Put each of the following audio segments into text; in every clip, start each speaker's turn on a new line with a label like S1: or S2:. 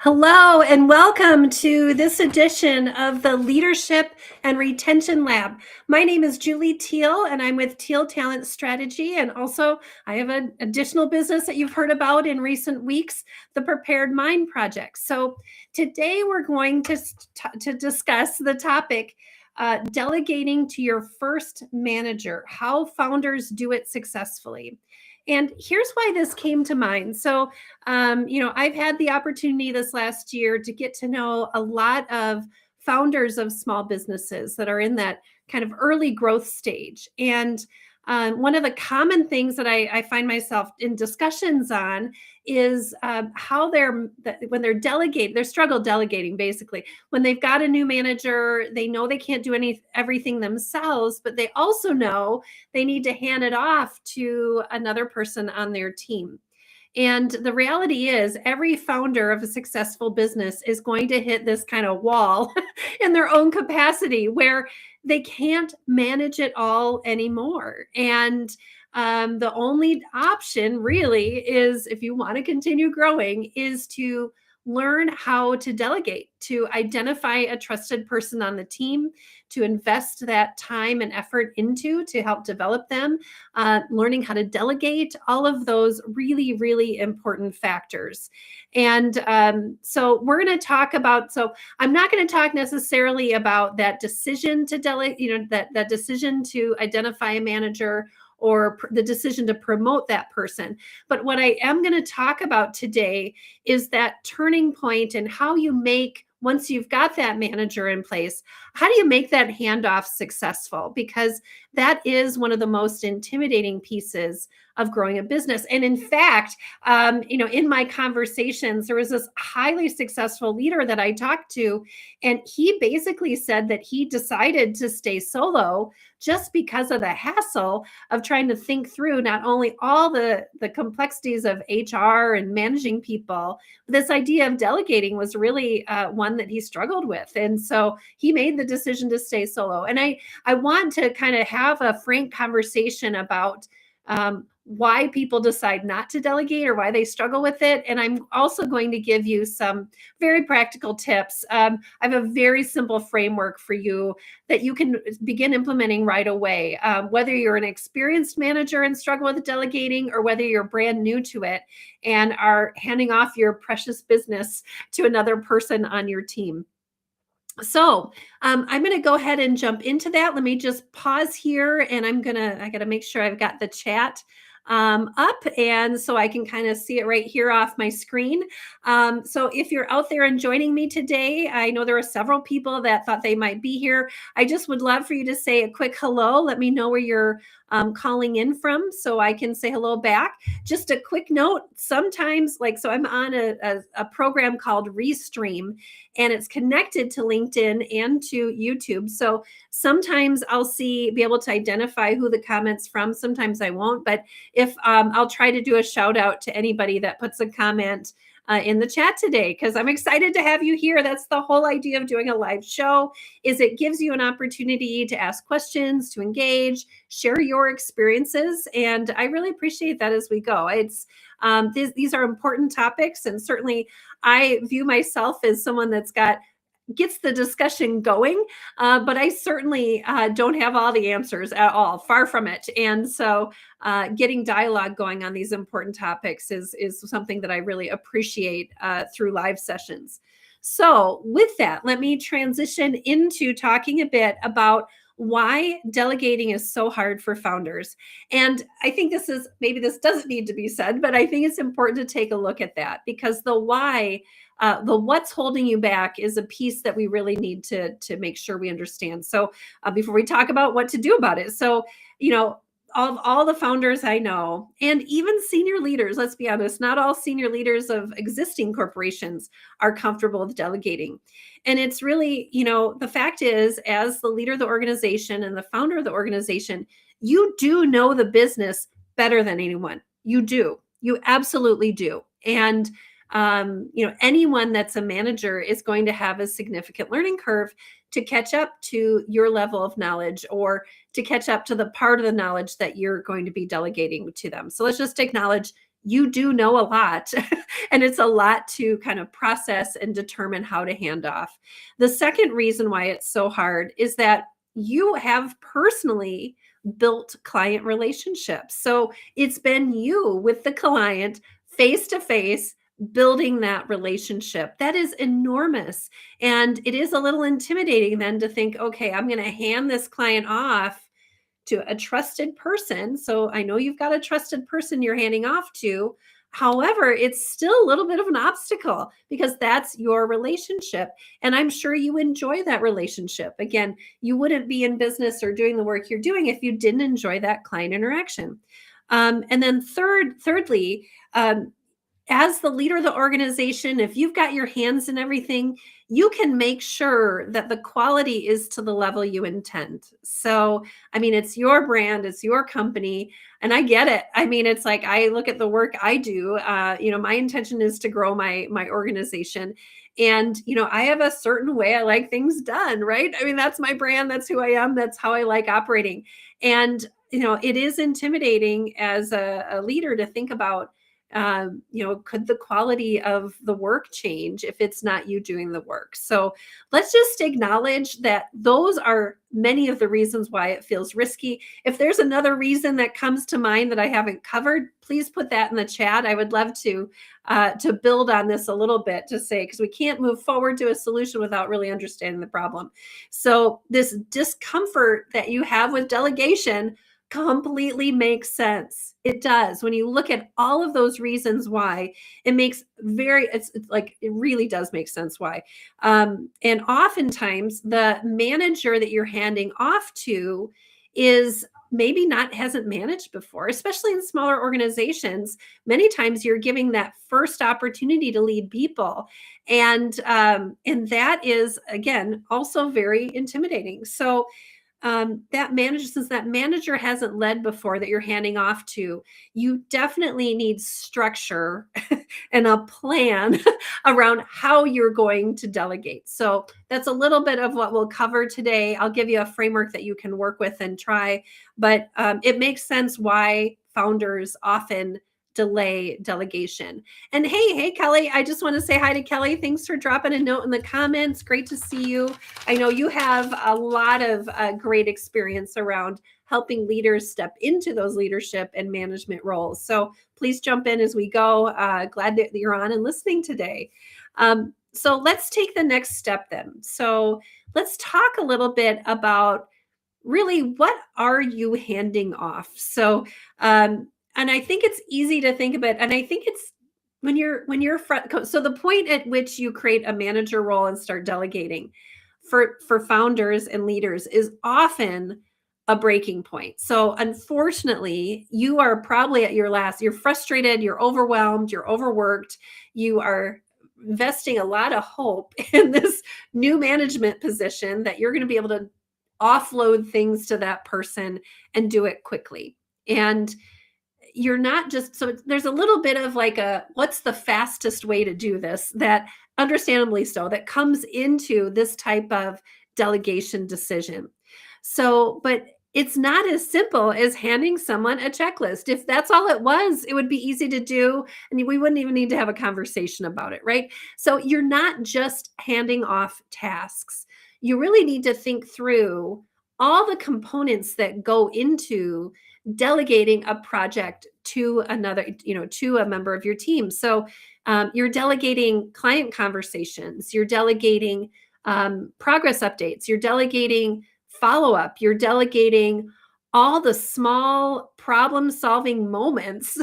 S1: Hello and welcome to this edition of the Leadership and Retention Lab. My name is Julie Thiel and I'm with Thiel Talent Strategy. And also I have an additional business that you've heard about in recent weeks, the Prepared Mind Project. So today we're going to discuss the topic, delegating to your first manager, how founders do it successfully. And here's why this came to mind. So I've had the opportunity this last year to get to know a lot of founders of small businesses that are in that kind of early growth stage. And one of the common things that I find myself in discussions on is how when they're delegating, they struggle delegating basically. When they've got a new manager, they know they can't do everything themselves, but they also know they need to hand it off to another person on their team. And the reality is, every founder of a successful business is going to hit this kind of wall in their own capacity where they can't manage it all anymore. And the only option really is, if you want to continue growing, is to learn how to delegate, to identify a trusted person on the team, to invest that time and effort into to help develop them, learning how to delegate, all of those really, really important factors. And so we're going to talk about, so I'm not going to talk necessarily about that decision to delegate, that decision to identify a manager or the decision to promote that person. But what I am going to talk about today is that turning point and how you make, once you've got that manager in place, how do you make that handoff successful? Because that is one of the most intimidating pieces of growing a business. And in fact, in my conversations, there was this highly successful leader that I talked to, and he basically said that he decided to stay solo just because of the hassle of trying to think through not only all the complexities of HR and managing people, this idea of delegating was really one that he struggled with. And so he made the decision to stay solo. And I want to kind of have a frank conversation about why people decide not to delegate or why they struggle with it. And I'm also going to give you some very practical tips. I have a very simple framework for you that you can begin implementing right away, whether you're an experienced manager and struggle with delegating, or whether you're brand new to it and are handing off your precious business to another person on your team. So I'm going to go ahead and jump into that. Let me just pause here, and I got to make sure I've got the chat up, and so I can kind of see it right here off my screen. So if you're out there and joining me today, I know there are several people that thought they might be here. I just would love for you to say a quick hello. Let me know where you're calling in from so I can say hello back. Just a quick note, sometimes, so I'm on a program called Restream, and it's connected to LinkedIn and to YouTube. So sometimes I'll be able to identify who the comment's from. Sometimes I won't, but if I'll try to do a shout out to anybody that puts a comment in the chat today, because I'm excited to have you here. That's the whole idea of doing a live show, is it gives you an opportunity to ask questions, to engage, share your experiences. And I really appreciate that as we go. It's these are important topics. And certainly I view myself as someone that's gets the discussion going, but I certainly don't have all the answers at all, far from it. And so getting dialogue going on these important topics is something that I really appreciate through live sessions. So with that, let me transition into talking a bit about why delegating is so hard for founders. And I think maybe this doesn't need to be said, but I think it's important to take a look at that, because the why, the what's holding you back, is a piece that we really need to make sure we understand. So before we talk about what to do about it. So, all the founders I know, and even senior leaders, let's be honest, not all senior leaders of existing corporations are comfortable with delegating. And it's really, the fact is, as the leader of the organization and the founder of the organization, you do know the business better than anyone. You do. You absolutely do. And anyone that's a manager is going to have a significant learning curve to catch up to your level of knowledge, or to catch up to the part of the knowledge that you're going to be delegating to them. So let's just acknowledge you do know a lot and it's a lot to kind of process and determine how to hand off. The second reason why it's so hard is that you have personally built client relationships. So it's been you with the client face to face building that relationship. That is enormous. And it is a little intimidating then to think, okay, I'm going to hand this client off to a trusted person. So I know you've got a trusted person you're handing off to. However, it's still a little bit of an obstacle because that's your relationship. And I'm sure you enjoy that relationship. Again, you wouldn't be in business or doing the work you're doing if you didn't enjoy that client interaction. And then thirdly, as the leader of the organization, if you've got your hands in everything, you can make sure that the quality is to the level you intend. So, I mean, it's your brand, it's your company, and I get it. I mean, it's like I look at the work I do. My intention is to grow my organization, and I have a certain way I like things done. Right? I mean, that's my brand. That's who I am. That's how I like operating. And it is intimidating as a leader to think about could the quality of the work change if it's not you doing the work? So let's just acknowledge that those are many of the reasons why it feels risky. If there's another reason that comes to mind that I haven't covered, please put that in the chat. I would love to build on this a little bit to say, because we can't move forward to a solution without really understanding the problem. So this discomfort that you have with delegation completely makes sense. It does. When you look at all of those reasons why, it's like it really does make sense why. And oftentimes the manager that you're handing off to is maybe hasn't managed before, especially in smaller organizations. Many times you're giving that first opportunity to lead people. And that is, again, also very intimidating. So since that manager hasn't led before that you're handing off to, you definitely need structure and a plan around how you're going to delegate. So that's a little bit of what we'll cover today. I'll give you a framework that you can work with and try, but it makes sense why founders often delay delegation. And hey, Kelly, I just want to say hi to Kelly. Thanks for dropping a note in the comments. Great to see you. I know you have a lot of great experience around helping leaders step into those leadership and management roles. So please jump in as we go. Glad that you're on and listening today. So let's take the next step then. So let's talk a little bit about really what are you handing off? So and I think it's easy to think about, and I think it's so the point at which you create a manager role and start delegating for founders and leaders is often a breaking point. So unfortunately, you are probably at your last. You're frustrated, you're overwhelmed, you're overworked, you are investing a lot of hope in this new management position that you're going to be able to offload things to that person and do it quickly. And you're not just, so there's a little bit of like what's the fastest way to do this, that understandably so, that comes into this type of delegation decision. So, but it's not as simple as handing someone a checklist. If that's all it was, it would be easy to do, and we wouldn't even need to have a conversation about it, right? So you're not just handing off tasks. You really need to think through all the components that go into delegating a project to another, to a member of your team. So you're delegating client conversations, you're delegating progress updates, you're delegating follow-up, you're delegating all the small problem-solving moments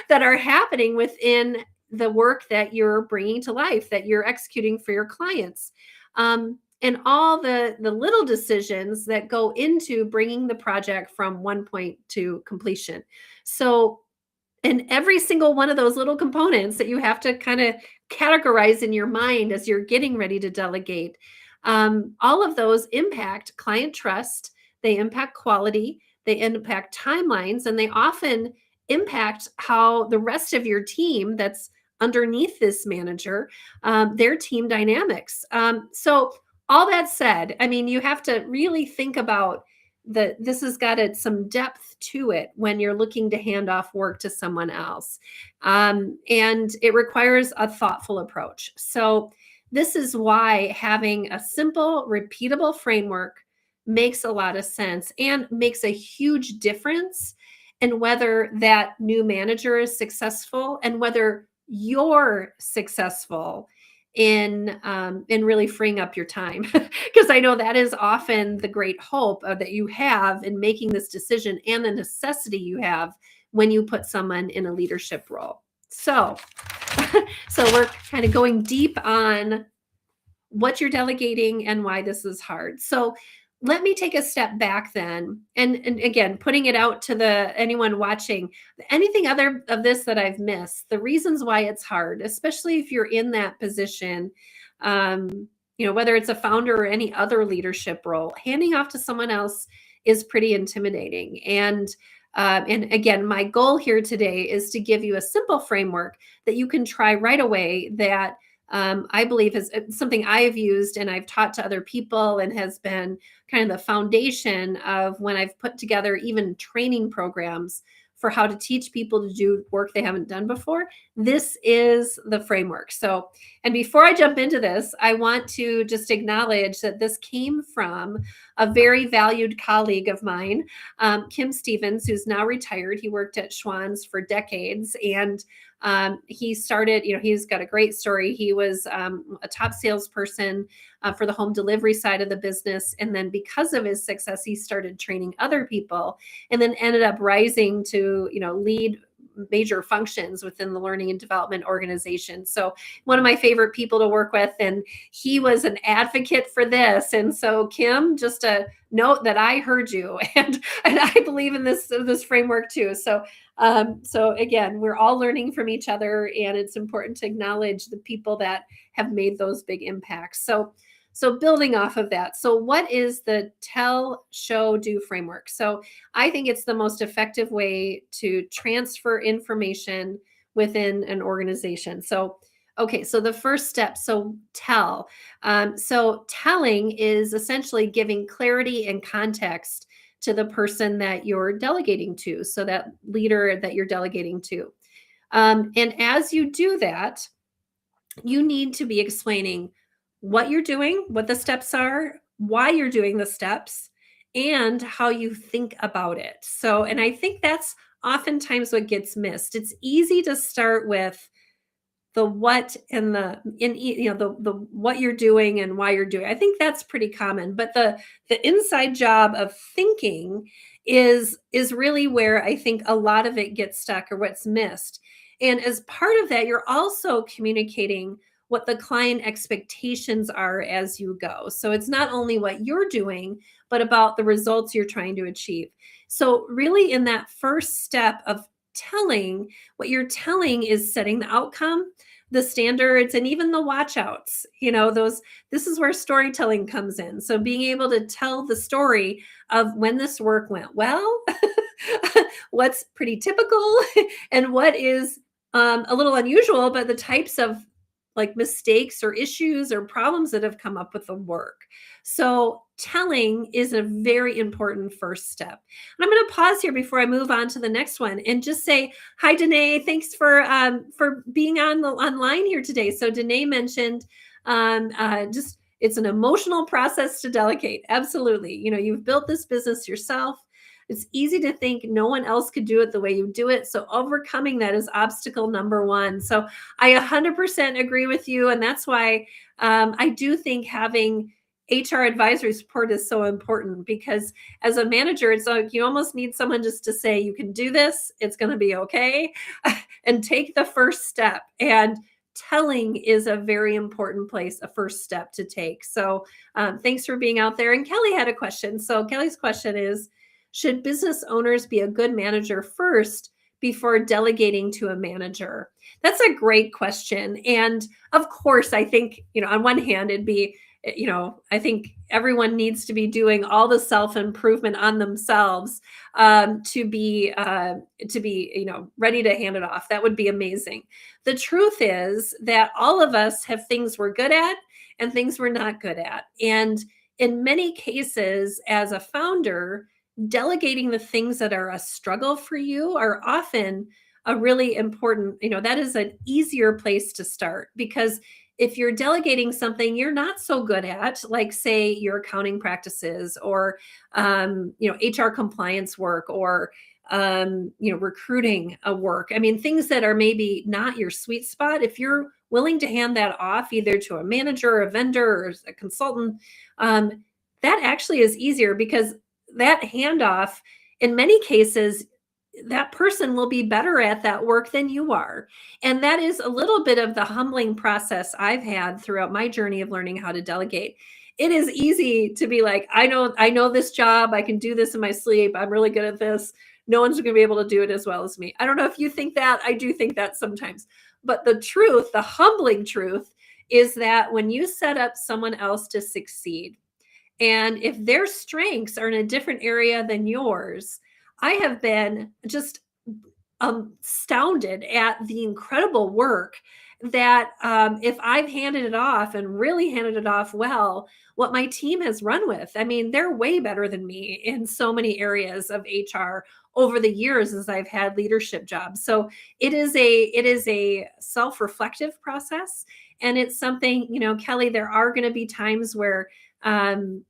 S1: that are happening within the work that you're bringing to life, that you're executing for your clients. And all the little decisions that go into bringing the project from one point to completion. So, and every single one of those little components that you have to kind of categorize in your mind as you're getting ready to delegate, all of those impact client trust, they impact quality, they impact timelines, and they often impact how the rest of your team that's underneath this manager, their team dynamics. So all that said, I mean, you have to really think about this has got some depth to it when you're looking to hand off work to someone else. And it requires a thoughtful approach. So this is why having a simple, repeatable framework makes a lot of sense and makes a huge difference in whether that new manager is successful and whether you're successful in really freeing up your time. Because I know that is often the great hope that you have in making this decision and the necessity you have when you put someone in a leadership role. So we're kind of going deep on what you're delegating and why this is hard. So let me take a step back then, and again, putting it out to anyone watching, anything other of this that I've missed, the reasons why it's hard, especially if you're in that position, whether it's a founder or any other leadership role, handing off to someone else is pretty intimidating. And again, my goal here today is to give you a simple framework that you can try right away that I believe is something I've used and I've taught to other people and has been kind of the foundation of when I've put together even training programs for how to teach people to do work they haven't done before. This is the framework. So, and before I jump into this, I want to just acknowledge that this came from a very valued colleague of mine, Kim Stevens, who's now retired. He worked at Schwann's for decades, and he started, he's got a great story. He was a top salesperson for the home delivery side of the business. And then because of his success, he started training other people and then ended up rising to, lead major functions within the learning and development organization. So one of my favorite people to work with, and he was an advocate for this. And so Kim, just a note that I heard you, and I believe in this framework too. So again, we're all learning from each other, and it's important to acknowledge the people that have made those big impacts. So building off of that, so what is the tell, show, do framework? So I think it's the most effective way to transfer information within an organization. So the first step, so tell. So telling is essentially giving clarity and context to the person that you're delegating to, so that leader that you're delegating to. And as you do that, you need to be explaining what you're doing, what the steps are, why you're doing the steps, and how you think about it. So, and I think that's oftentimes what gets missed. It's easy to start with the what and the what you're doing and why you're doing. I think that's pretty common, but the inside job of thinking is really where I think a lot of it gets stuck or what's missed. And as part of that, you're also communicating what the client expectations are as you go. So it's not only what you're doing, but about the results you're trying to achieve. So really in that first step of telling, what you're telling is setting the outcome, the standards, and even the watch outs. This is where storytelling comes in. So being able to tell the story of when this work went well, what's pretty typical, and what is a little unusual, but the types of like mistakes or issues or problems that have come up with the work. So telling is a very important first step. And I'm going to pause here before I move on to the next one and just say, hi, Danae. Thanks for being online here today. So Danae mentioned it's an emotional process to delegate. Absolutely. You've built this business yourself. It's easy to think no one else could do it the way you do it. So overcoming that is obstacle number one. So I 100% agree with you. And that's why I do think having HR advisory support is so important, because as a manager, it's like you almost need someone just to say, you can do this, it's going to be okay, and take the first step. And telling is a very important place, a first step to take. So thanks for being out there. And Kelly had a question. So Kelly's question is, should business owners be a good manager first before delegating to a manager? That's a great question. And of course, I think, on one hand, it'd be, I think everyone needs to be doing all the self-improvement on themselves to be ready to hand it off. That would be amazing. The truth is that all of us have things we're good at and things we're not good at. And in many cases, as a founder, delegating the things that are a struggle for you are often a really important, that is an easier place to start, because if you're delegating something you're not so good at, like say your accounting practices, or HR compliance work, or recruiting work. I mean, things that are maybe not your sweet spot. If you're willing to hand that off either to a manager, or a vendor, or a consultant, that actually is easier, because that handoff, in many cases, that person will be better at that work than you are. And that is a little bit of the humbling process I've had throughout my journey of learning how to delegate. It is easy to be like, I know this job, I can do this in my sleep, I'm really good at this. No one's going to be able to do it as well as me. I don't know if you think that. I do think that sometimes. But the truth, the humbling truth, is that when you set up someone else to succeed, and if their strengths are in a different area than yours, I have been just astounded at the incredible work that, if I've handed it off and really handed it off well, what my team has run with. I mean, they're way better than me in so many areas of HR over the years as I've had leadership jobs. So it is a self-reflective process. And it's something, Kelly, there are going to be times where, again,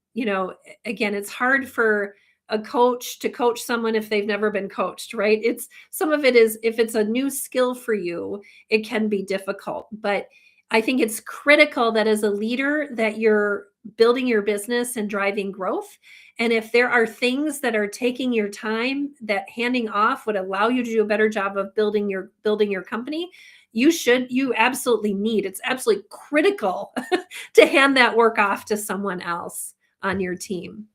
S1: it's hard for a coach to coach someone if they've never been coached, right? It's some of it is, if it's a new skill for you, it can be difficult. But I think it's critical that as a leader that you're building your business and driving growth. And if there are things that are taking your time that handing off would allow you to do a better job of building your company, you absolutely need, it's absolutely critical to hand that work off to someone else on your team.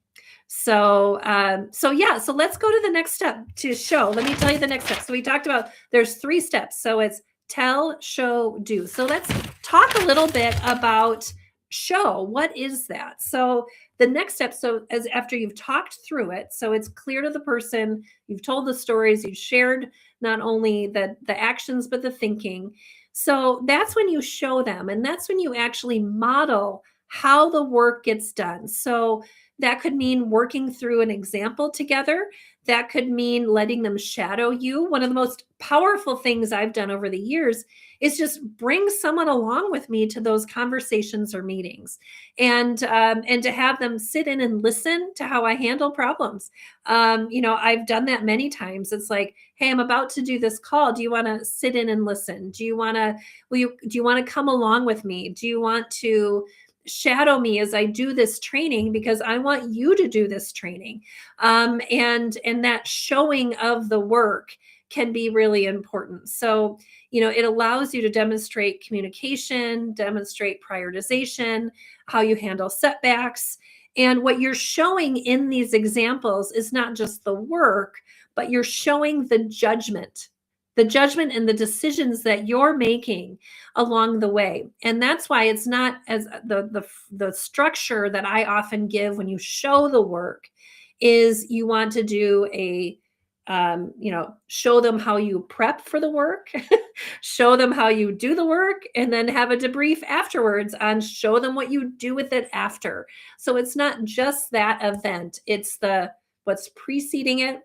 S1: So yeah, so let's go to the next step to show. Let me tell you the next step. So we talked about there's 3 steps. So it's tell, show, do. So let's talk a little bit about show. What is that? So the next step, so as after you've talked through it, so it's clear to the person, you've told the stories, you've shared not only the actions, but the thinking. So that's when you show them, and that's when you actually model how the work gets done. So that could mean working through an example together. That could mean letting them shadow you. One of the most powerful things I've done over the years is just bring someone along with me to those conversations or meetings, and to have them sit in and listen to how I handle problems. I've done that many times. It's like, hey, I'm about to do this call. Do you want to sit in and listen? Do you want to come along with me? Do you want to shadow me as I do this training, because I want you to do this training. And that showing of the work can be really important. So, it allows you to demonstrate communication, demonstrate prioritization, how you handle setbacks. And what you're showing in these examples is not just the work, but you're showing the judgment and the decisions that you're making along the way. And that's why it's not as the structure that I often give when you show the work is you want to do a show them how you prep for the work, show them how you do the work, and then have a debrief afterwards on show them what you do with it after. So it's not just that event, it's what's preceding it,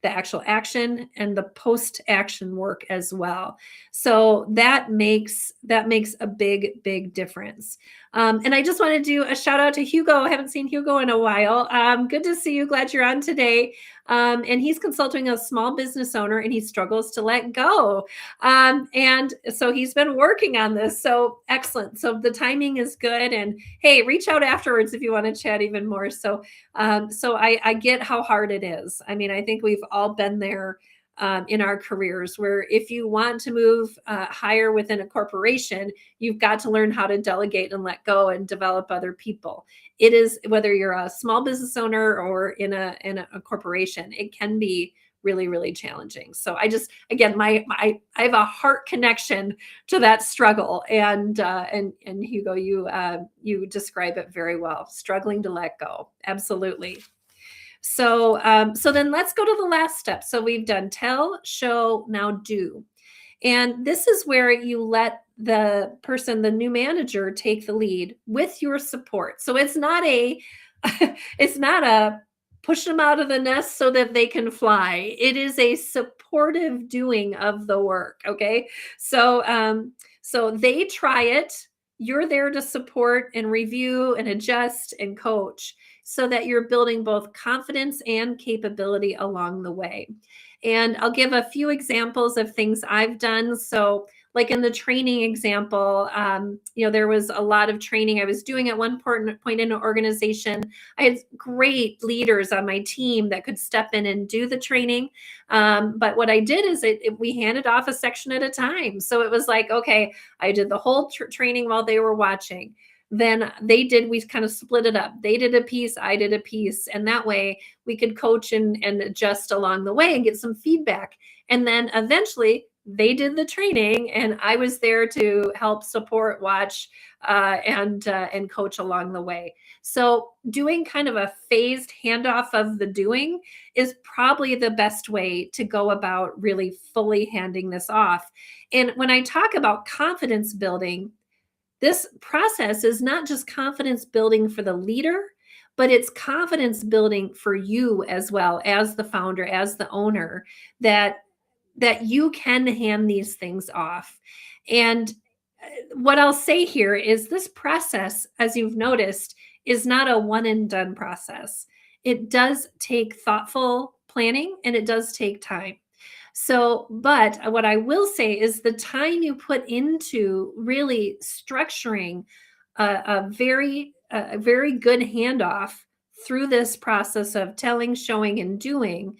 S1: the actual action, and the post-action work as well. So that makes a big difference. And I just want to do a shout out to Hugo. I haven't seen Hugo in a while. Good to see you. Glad you're on today. And he's consulting a small business owner, and he struggles to let go. And so he's been working on this. So excellent. So the timing is good. And hey, reach out afterwards if you want to chat even more. So I get how hard it is. I mean, I think we've all been there in our careers, where if you want to move higher within a corporation, you've got to learn how to delegate and let go and develop other people. It is, whether you're a small business owner or in a corporation, it can be really challenging. So I just, again, I have a heart connection to that struggle, and Hugo, you describe it very well. Struggling to let go, absolutely. So then let's go to the last step. So we've done tell, show, now do. And this is where you let the person, the new manager, take the lead with your support. So it's not a push them out of the nest so that they can fly. It is a supportive doing of the work. Okay. So they try it. You're there to support and review and adjust and coach so that you're building both confidence and capability along the way. And I'll give a few examples of things I've done. So, like in the training example, there was a lot of training I was doing at one point in an organization. I had great leaders on my team that could step in and do the training. But what I did is we handed off a section at a time. So it was like, okay, I did the whole training while they were watching. Then we kind of split it up. They did a piece, I did a piece. And that way we could coach and adjust along the way and get some feedback. And then eventually they did the training and I was there to help support, watch, and coach along the way. So doing kind of a phased handoff of the doing is probably the best way to go about really fully handing this off. And when I talk about confidence building, this process is not just confidence building for the leader, but it's confidence building for you as well as the founder, as the owner, that you can hand these things off. And what I'll say here is this process, as you've noticed, is not a one and done process. It does take thoughtful planning and it does take time. So, but what I will say is the time you put into really structuring a very good handoff through this process of telling, showing, and doing,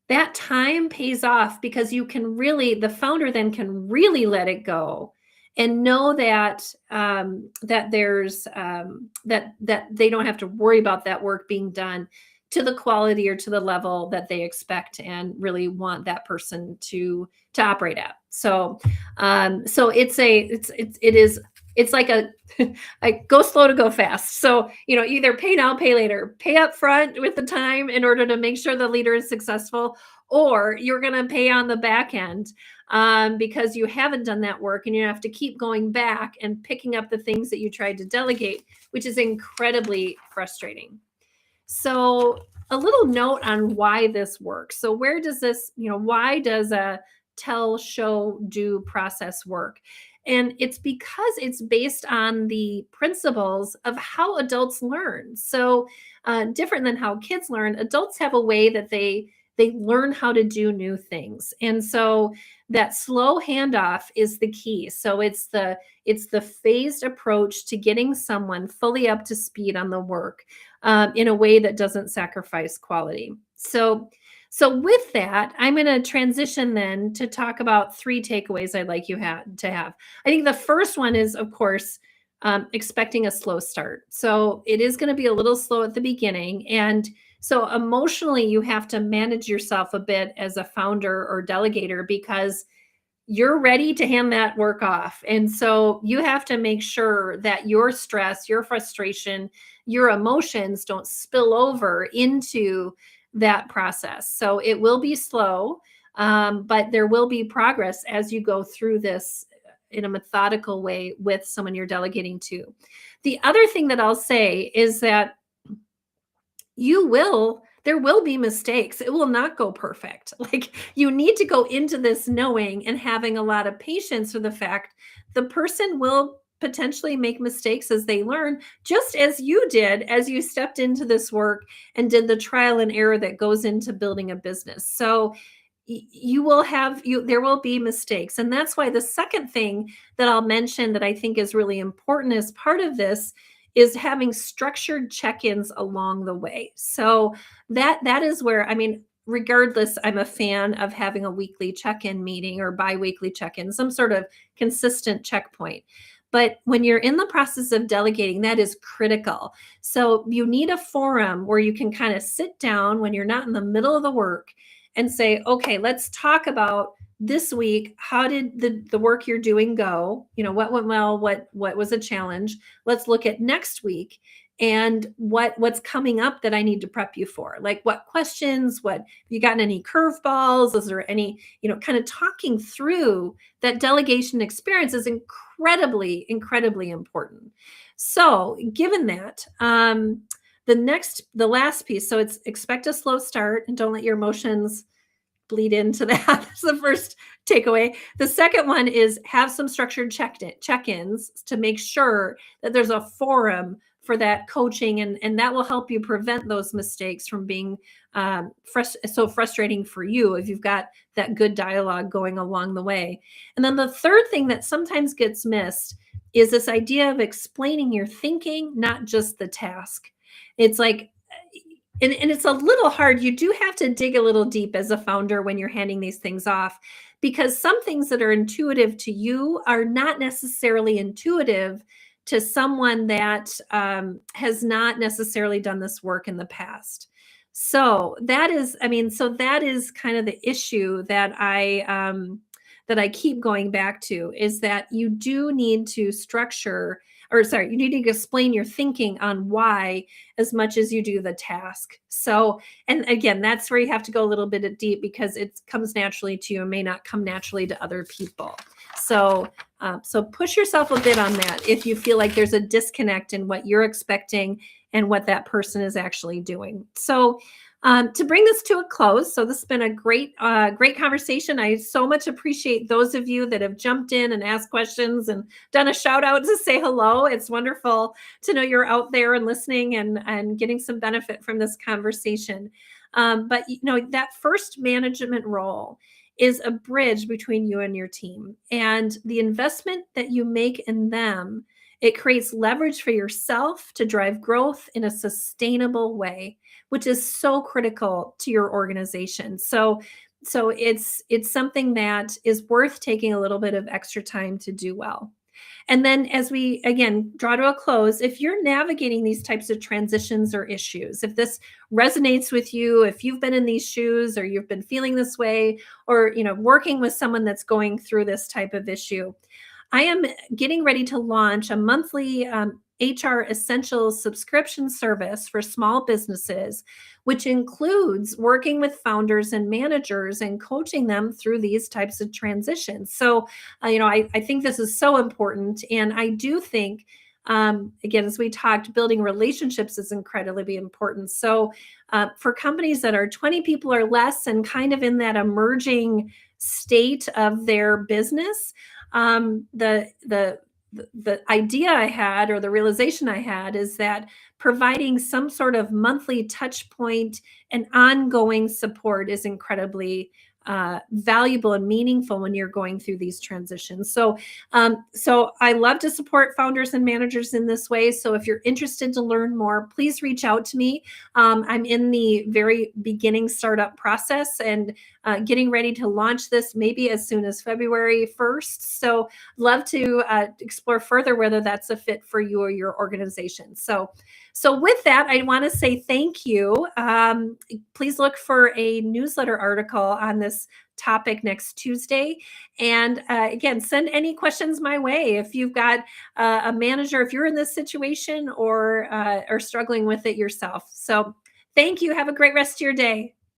S1: that time pays off because the founder then can really let it go and know that that they don't have to worry about that work being done to the quality or to the level that they expect and really want that person to operate at. So it's like a like go slow to go fast. So, either pay now, pay later, pay up front with the time in order to make sure the leader is successful, or you're going to pay on the back end because you haven't done that work and you have to keep going back and picking up the things that you tried to delegate, which is incredibly frustrating. So a little note on why this works. So why does a tell, show, do process work? And it's because it's based on the principles of how adults learn. So different than how kids learn, adults have a way that they learn how to do new things. And so that slow handoff is the key. So it's the phased approach to getting someone fully up to speed on the work in a way that doesn't sacrifice quality. So with that, I'm going to transition then to talk about 3 takeaways I'd like you to have. I think the first one is, of course, expecting a slow start. So it is going to be a little slow at the beginning. And so emotionally, you have to manage yourself a bit as a founder or delegator because you're ready to hand that work off. And so you have to make sure that your stress, your frustration, your emotions don't spill over into that process. So it will be slow, but there will be progress as you go through this in a methodical way with someone you're delegating to. The other thing that I'll say is that there will be mistakes. It will not go perfect. Like, you need to go into this knowing and having a lot of patience for the fact the person will potentially make mistakes as they learn, just as you did as you stepped into this work and did the trial and error that goes into building a business. So there will be mistakes. And that's why the second thing that I'll mention that I think is really important as part of this is having structured check-ins along the way. So that is where, regardless, I'm a fan of having a weekly check-in meeting or bi-weekly check-in, some sort of consistent checkpoint. But when you're in the process of delegating, that is critical. So you need a forum where you can kind of sit down when you're not in the middle of the work and say, okay, let's talk about this week. How did the work you're doing go? What went well? What was a challenge? Let's look at next week and what's coming up that I need to prep you for. Like, what questions, have you gotten any curveballs? Is there any, kind of talking through that delegation experience is incredibly, incredibly important. So given that, the last piece, so it's expect a slow start and don't let your emotions bleed into that. That's the first takeaway. The second one is have some structured check-ins to make sure that there's a forum for that coaching, and that will help you prevent those mistakes from being so frustrating for you if you've got that good dialogue going along the way. And then the third thing that sometimes gets missed is this idea of explaining your thinking, not just the task. It's like, and it's a little hard. You do have to dig a little deep as a founder when you're handing these things off, because some things that are intuitive to you are not necessarily intuitive to someone that has not necessarily done this work in the past. So that is, so that is kind of the issue that I keep going back to, is that you do need to structure, or sorry, you need to explain your thinking on why as much as you do the task. So, and again, that's where you have to go a little bit deep, because it comes naturally to you and may not come naturally to other people. So, so push yourself a bit on that if you feel like there's a disconnect in what you're expecting and what that person is actually doing. So, to bring this to a close, so this has been a great conversation. I so much appreciate those of you that have jumped in and asked questions and done a shout out to say hello. It's wonderful to know you're out there and listening and getting some benefit from this conversation. But that first management role is a bridge between you and your team, and the investment that you make in them, it creates leverage for yourself to drive growth in a sustainable way, which is so critical to your organization. So it's something that is worth taking a little bit of extra time to do well. And then as we, again, draw to a close, if you're navigating these types of transitions or issues, if this resonates with you, if you've been in these shoes or you've been feeling this way, or, working with someone that's going through this type of issue, I am getting ready to launch a monthly HR Essentials subscription service for small businesses, which includes working with founders and managers and coaching them through these types of transitions. So, I think this is so important. And I do think, again, as we talked, building relationships is incredibly important. So for companies that are 20 people or less and kind of in that emerging state of their business, the idea I had, or the realization I had, is that providing some sort of monthly touch point and ongoing support is incredibly valuable and meaningful when you're going through these transitions. So I love to support founders and managers in this way. So if you're interested to learn more, please reach out to me. I'm in the very beginning startup process and getting ready to launch this maybe as soon as February 1st. So love to explore further whether that's a fit for you or your organization. So with that, I want to say thank you. Please look for a newsletter article on this topic next Tuesday. And again, send any questions my way. If you've got a manager, if you're in this situation or are struggling with it yourself. So thank you. Have a great rest of your day.